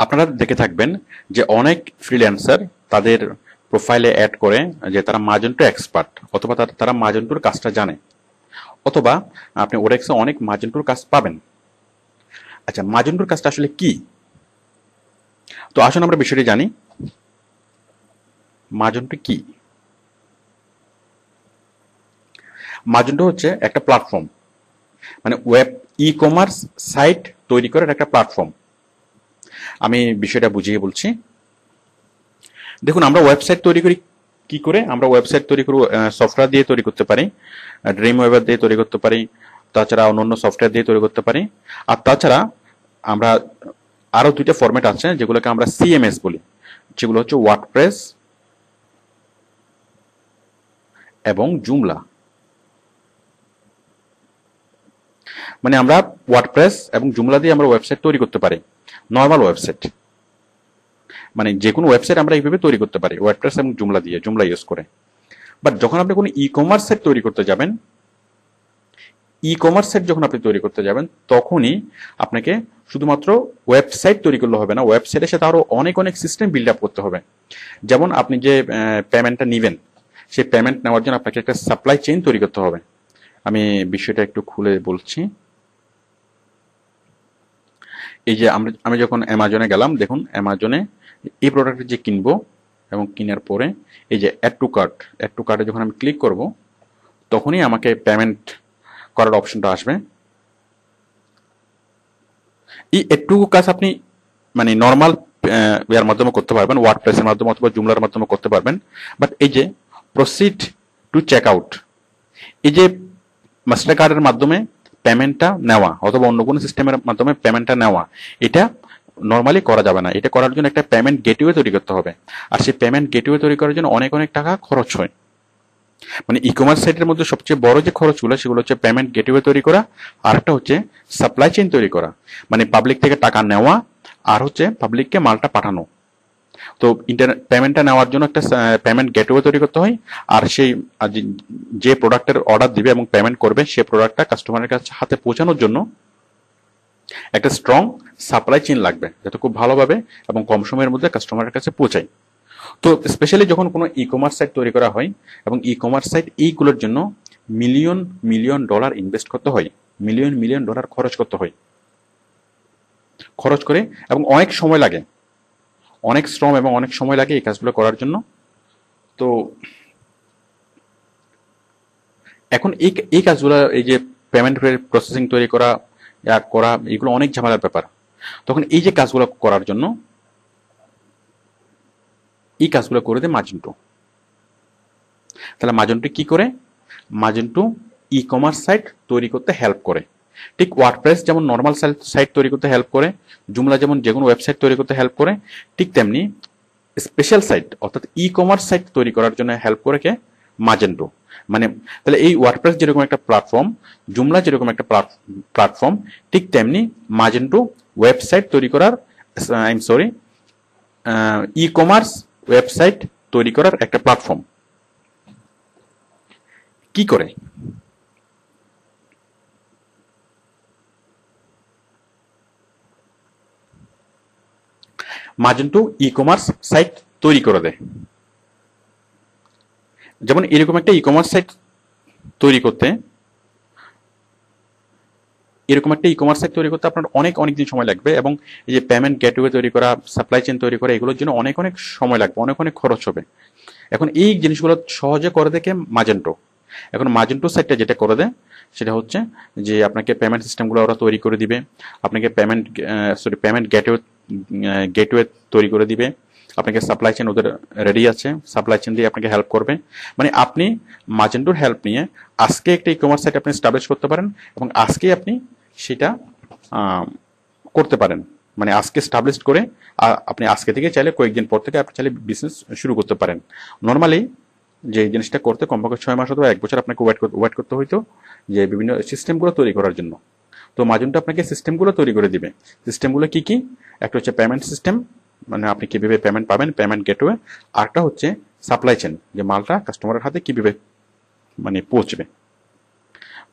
আপনারা দেখে থাকবেন যে অনেক ফ্রিল্যান্সার তাদের প্রোফাইলে অ্যাড করে যে তারা মাজেন্টো এক্সপার্ট, অথবা তারা মাজেন্টোর কাজটা জানে, অথবা আপনি ওরেক্সে অনেক মাজেন্টোর কাজ পাবেন। আচ্ছা, মাজেন্টোর কাজটা আসলে কি? তো আসুন আমরা বিষয়টি জানি। মাজেন্টো কি? মাজেন্টো হচ্ছে একটা প্ল্যাটফর্ম, মানে ওয়েব ই কমার্স সাইট তৈরি করার একটা প্ল্যাটফর্ম। আমি বিষয়টা বুঝিয়ে বলছি। দেখুন, আমরা ওয়েবসাইট তৈরি করি কি করে? আমরা ওয়েবসাইট তৈরি করব সফটওয়্যার দিয়ে তৈরি করতে পারি, ড্রিম ওয়েবার দিয়ে তৈরি করতে পারি, তাছাড়া অন্যান্য সফটওয়্যার দিয়ে তৈরি করতে পারি। আর তাছাড়া আমরা আরো দুইটা ফরম্যাট আছে যেগুলোকে আমরা সিএমএস বলি, যেগুলো হচ্ছে ওয়ার্ডপ্রেস এবং জুমলা। মানে আমরা ওয়ার্ডপ্রেস এবং জুমলা দিয়ে আমরা ওয়েবসাইট তৈরি করতে পারি, নর্মাল ওয়েবসাইট। মানে যে কোনো ওয়েবসাইট আমরা এইভাবে তৈরি করতে পারি ওয়ার্ডপ্রেস এবং জুমলা ইউজ করে। বাট যখন আপনি কোনো ই কমার্স সাইট তৈরি করতে যাবেন, যখন আপনি তৈরি করতে যাবেন, তখনই আপনাকে শুধুমাত্র ওয়েবসাইট তৈরি করলে হবে না, ওয়েবসাইটের সাথে আরো অনেক অনেক সিস্টেম বিল্ড আপ করতে হবে। যেমন আপনি যে পেমেন্টটা নেবেন, সেই পেমেন্ট নেওয়ার জন্য আপনাকে একটা সাপ্লাই চেইন তৈরি করতে হবে। আমি বিষয়টা একটু খুলে বলছি। এই যে আমি যখন অ্যামাজনে গেলাম, দেখুন অ্যামাজনে এই প্রোডাক্ট যে কিনবো এবং কেনার পরে এই যে অ্যাড টু কার্টে যখন আমি ক্লিক করব, তখনই আমাকে পেমেন্ট করার অপশনটা আসবে। এই এটুকু কাজ আপনি মানে নর্মাল ইয়ার মাধ্যমে করতে পারবেন, ওয়ার্ডপ্রেসের মাধ্যমে অথবা জুমলার মাধ্যমে করতে পারবেন। বাট এই যে প্রসিড টু চেক আউট, এই যে মাস্টার কার্ডের মাধ্যমে পেমেন্টটা নেওয়া অথবা অন্য কোনো সিস্টেমের মাধ্যমে পেমেন্টটা নেওয়া, এটা নর্মালি করা যাবে না। এটা করার জন্য একটা পেমেন্ট গেটওয়ে তৈরি করতে হবে। আর সেই পেমেন্ট গেটওয়ে তৈরি করার জন্য অনেক অনেক টাকা খরচ হয়। মানে ই কমার্স সাইটের মধ্যে সবচেয়ে বড় যে খরচগুলো, সেগুলো হচ্ছে পেমেন্ট গেটওয়ে তৈরি করা, আর একটা হচ্ছে সাপ্লাই চেইন তৈরি করা, মানে পাবলিক থেকে টাকা নেওয়া, আর হচ্ছে পাবলিককে মালটা পাঠানো। তো ইন্টারনেট পেমেন্টটা নেওয়ার জন্য একটা পেমেন্ট গেটওয়ে তৈরি করতে হয়। আর সেই যে প্রোডাক্টের অর্ডার দিবে এবং পেমেন্ট করবে, সেই প্রোডাক্টটা কাস্টমারের কাছে হাতে পৌঁছানোর জন্য একটা স্ট্রং সাপ্লাই চেইন লাগবে, যাতে খুব ভালোভাবে এবং কম সময়ের মধ্যে কাস্টমারের কাছে পৌঁছায়। তো স্পেশালি যখন কোনো ই কমার্স সাইট তৈরি করা হয়, এবং ই কমার্স সাইট এইগুলোর জন্য মিলিয়ন মিলিয়ন ডলার ইনভেস্ট করতে হয়, মিলিয়ন মিলিয়ন ডলার খরচ করতে হয়, খরচ করে এবং অনেক সময় লাগে, অনেক শ্রম এবং অনেক সময় লাগে এই কাজগুলো করার জন্য। তো এখন এই কাজগুলো, এই যে পেমেন্ট প্রসেসিং তৈরি করা এগুলো অনেক ঝামেলার ব্যাপার। তখন এই যে কাজগুলো করার জন্য এই কাজগুলো করে দেয় মাজেন্টো। তাহলে মাজেন্টো কি করে? মাজেন্টো ই কমার্স সাইট তৈরি করতে হেল্প করে। ঠিক ওয়ার্ডপ্রেস যেমন নর্মাল সাইট তৈরি করতে হেল্প করে, জুমলা যেমন যে কোনো ওয়েবসাইট তৈরি করতে হেল্প করে, ঠিক তেমনি স্পেশাল সাইট অর্থাৎ ই কমার্স সাইট তৈরি করার জন্য হেল্প করে কে? মাজেন্টো। মানে তাহলে এই ওয়ার্ডপ্রেস যেরকম একটা প্ল্যাটফর্ম, জুমলা যেরকম একটা প্ল্যাটফর্ম, ঠিক তেমনি মাজেন্টো ওয়েবসাইট তৈরি করার, ই কমার্স ওয়েবসাইট তৈরি করার একটা প্ল্যাটফর্ম। কি করে? মাজেন্টো ই কমার্স সাইট তৈরি করে দেয়। যেমন এরকম একটা ই কমার্স সাইট তৈরি করতে আপনার অনেক অনেক দিন সময় লাগবে, এবং এই যে পেমেন্ট গেটওয়ে তৈরি করা, সাপ্লাই চেইন তৈরি করা, এগুলোর জন্য অনেক অনেক সময় লাগবে, অনেক অনেক খরচ হবে। এখন এই জিনিসগুলো সহজে করে দেখে মাজেন্টো। এখন মাজেন্টো সাইটটা যেটা করে দেয় সেটা হচ্ছে যে আপনাকে পেমেন্ট সিস্টেমগুলো ওরা তৈরি করে দিবে, আপনাকে পেমেন্ট গেটওয়ে তৈরি করে দিবে, আপনাকে সাপ্লাই চেইন ওদের রেডি আছে, সাপ্লাই চেইন দিয়ে আপনাকে হেল্প করবে। মানে আপনি মাজেন্টোর হেল্প নিয়ে আজকে একটা ই কমার্স সাইট আপনি এস্টাবলিশ করতে পারেন, এবং আজকেই আপনি সেটা করতে পারেন। মানে আজকে এস্টাবলিশ করে আপনি আজকে থেকে চাইলে কয়েকদিন পর থেকে আপনি চাইলে বিজনেস শুরু করতে পারেন। নর্মালি যে জিনিসটা করতে কমপক্ষে 6 মাস অথবা 1 বছর আপনাকে ওয়েট করতে হইতো, যে বিভিন্ন সিস্টেমগুলো তৈরি করার জন্য। তো মাজেন্টো আপনাকে সিস্টেমগুলো তৈরি করে দিবে। সিস্টেমগুলো কি কি? একটা হচ্ছে পেমেন্ট সিস্টেম, মানে আপনি কিভাবে পেমেন্ট পাবেন, পেমেন্ট গেটওয়ে। আরেকটা হচ্ছে সাপ্লাই চেইন, যে মালটা কাস্টমারের হাতে কিভাবে মানে পৌঁছবে।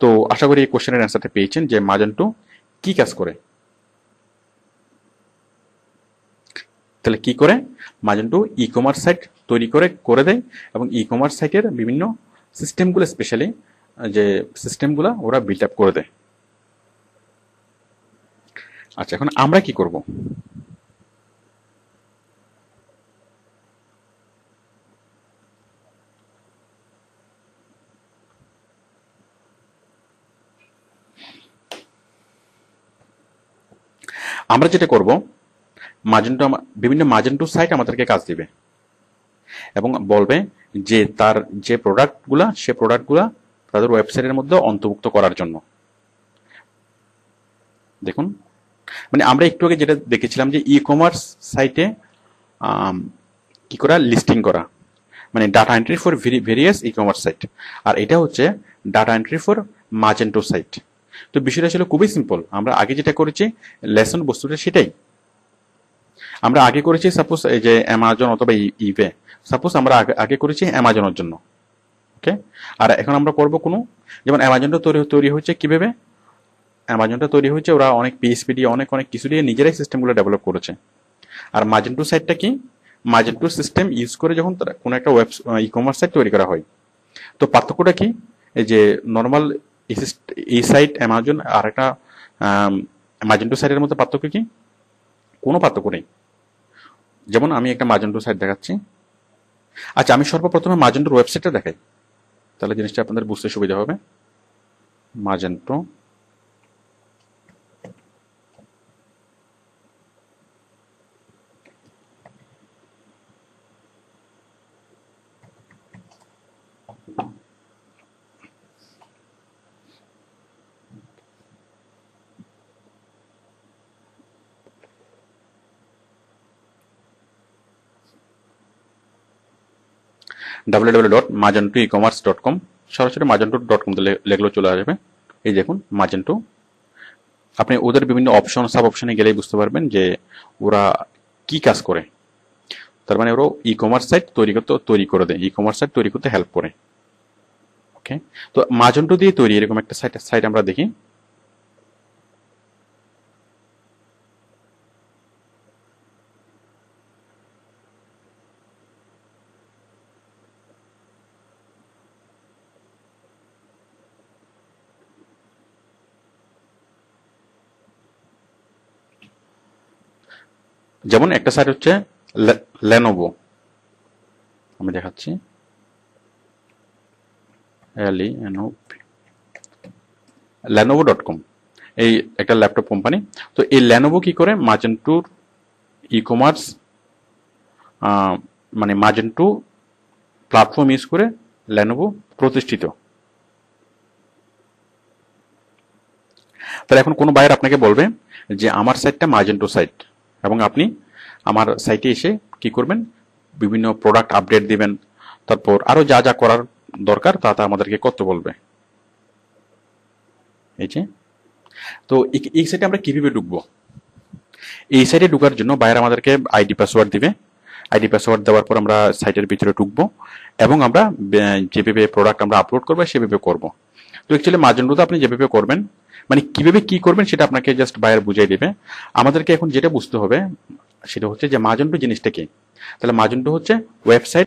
তো আশা করি এই কোশ্চেনের অ্যান্সারটা পেয়েছেন যে মাজেন্টো কি কাজ করে। তাহলে কি করে মাজেন্টো ই কমার্স সাইট তৈরি করে দেয় এবং ই কমার্স সাইটের বিভিন্ন সিস্টেমগুলো, স্পেশালি যে সিস্টেমগুলো ওরা বিল্ড আপ করে দেয়। আচ্ছা, এখন আমরা কি করব? আমরা যেটা করব, বিভিন্ন মাজেন্টো সাইট আমাদেরকে কাজ দিবে এবং বলবে যে তার যে সে প্রোডাক্টগুলা তাদের ওয়েবসাইটের মধ্যে অন্তর্ভুক্ত করার জন্য। দেখুন, মানে আমরা একটু আগে যেটা দেখেছিলাম যে ই কমার্স সাইটে কি করা, লিস্টিং করা, মানে data entry for various e commerce site, আর এটা হচ্ছে data entry for Magento site. তো বিষয়টা ছিল খুবই সিম্পল। আমরা আগে যেটা করেছি লেসন বস্তুটা সেটাই আমরা আগে করেছি। সাপোজ এই যে অ্যামাজন অথবা ইবে, সাপোজ আমরা আগে করেছি অ্যামাজনের জন্য, ওকে। আর এখন আমরা করব কোনো, যেমন অ্যামাজনটা তৈরি হচ্ছে কিভাবে, অ্যামাজনটা তৈরি হচ্ছে ওরা অনেক পিএইচপি দিয়ে অনেক কিছু দিয়ে নিজেরাই সিস্টেমগুলো ডেভেলপ করেছে। আর মাজেন্টো সাইটটা কি, মাজেন্টো সিস্টেম ইউজ করে যখন কোনো একটা ই কমার্স সাইট তৈরি করা হয়। তো পার্থক্যটা কি, এই যে নর্মাল এই সাইট অ্যামাজন আর একটা মাজেন্টো সাইটের মধ্যে পার্থক্য কি? কোনো পার্থক্য নেই। যেমন আমি একটা মাজেন্টো সাইট দেখাচ্ছি। আচ্ছা, আমি সর্বপ্রথমে মাজেন্টোর ওয়েবসাইটটা দেখাই, তাহলে জিনিসটা আপনাদের বুঝতে সুবিধা হবে। মাজেন্টো www.magentoecommerce.com, সরাসরি magento.com লেখলেও চলে আসবে। এই দেখুন মাজেন্টো, আপনি ওদের বিভিন্ন অপশন সাব অপশনে গেলেই বুঝতে পারবেন যে ওরা কি কাজ করে। তার মানে ওরা ই কমার্স সাইট তৈরি করে দেয়, ই কমার্স সাইট তৈরি করতে হেল্প করে, ওকে। তো মাজেন্টো দিয়ে তৈরি এরকম একটা সাইট আমরা দেখি। যেমন একটা সাইট হচ্ছে লেনোভো, আমি দেখাচ্ছি, lenovo.com, এই একটা ল্যাপটপ কোম্পানি। তো এই লেনোভো কি করে, মাজেন্টোর ই কমার্স মানে মাজেন্টো প্ল্যাটফর্ম ইউজ করে লেনোভো প্রতিষ্ঠিত। তাহলে এখন কোনো বায়ার আপনাকে বলবে যে আমার সাইটটা মাজেন্টো সাইট, এবং আপনি আমার সাইটে এসে কি করবেন, বিভিন্ন প্রোডাক্ট আপডেট দিবেন, তারপর আরো যা যা করার দরকার তা আমাদেরকে করতে বলবে। এই যে, তো এই সাইটে আমরা কিভাবে ঢুকবো? এই সাইটে ঢুকার জন্য বায়ার আমাদেরকে আইডি পাসওয়ার্ড দিবে। আইডি পাসওয়ার্ড দেওয়ার পর আমরা সাইটের ভিতরে ঢুকবো এবং আমরা যেভাবে প্রোডাক্ট আমরা আপলোড করবো সেভাবে করবো। তো অ্যাকচুয়ালি মাজেন্টোতে আপনি যেভাবে করবেন, মানে কিভাবে কি করবেন সেটা আপনাকে জাস্ট বায়ার বুঝিয়ে দিবে। আমাদেরকে এখন যেটা বুঝতে হবে সেটা হচ্ছে যে মাজেন্টো জিনিসটা কি। তাহলে মাজেন্টো হচ্ছে ওয়েবসাইট